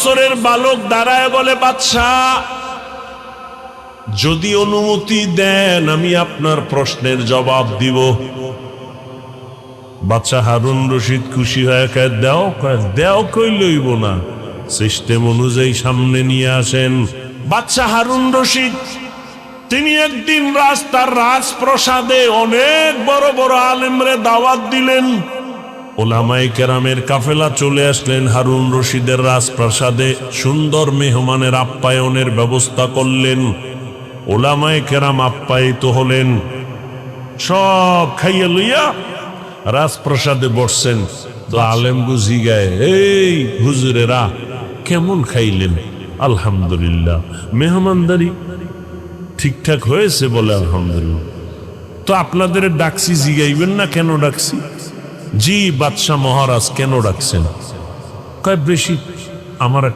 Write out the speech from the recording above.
বছরের বালক দাঁড়ায় বলে, বাদশাহ যদি অনুমতি দেন আমি আপনার প্রশ্নের জবাব দিব। বাদশাহ হারুন রশিদ খুশি হয়ে দেও কই লইব না, সিস্টেম অনুযায়ী সামনে নিয়ে আসেন। বাদশাহ হারুন রশিদ তিনি একদিন রাস্তার রাজপ্রাসাদে অনেক বড় বড় আলেমরে দাওয়াত দিলেন। ওলামায়ে কেরামের কাফেলা চলে আসলেন হারুন রশিদের রাজপ্রাসাদে, সুন্দর মেহমানের আপ্যায়নের ব্যবস্থা করলেন। ওলামায়ে কেরাম আপ্যায়িত হলেন, সব খাইয়া লইয়া রাজপ্রাসাদে বসছেন। তো আলেম বুঝি গায়ে, এই হুজুরেরা কেমন খাইলেন? আলহামদুলিল্লাহ। মেহমানদারি ঠিকঠাক হয়েছে? বলে আলহামদুলিল্লাহ। তো আপনাদের ডাকছি, জিগাইবেন না কেন ডাকছি? জি বাদশাহ মহারাজ, কেন ডাকছেন? কয় বেশি আমার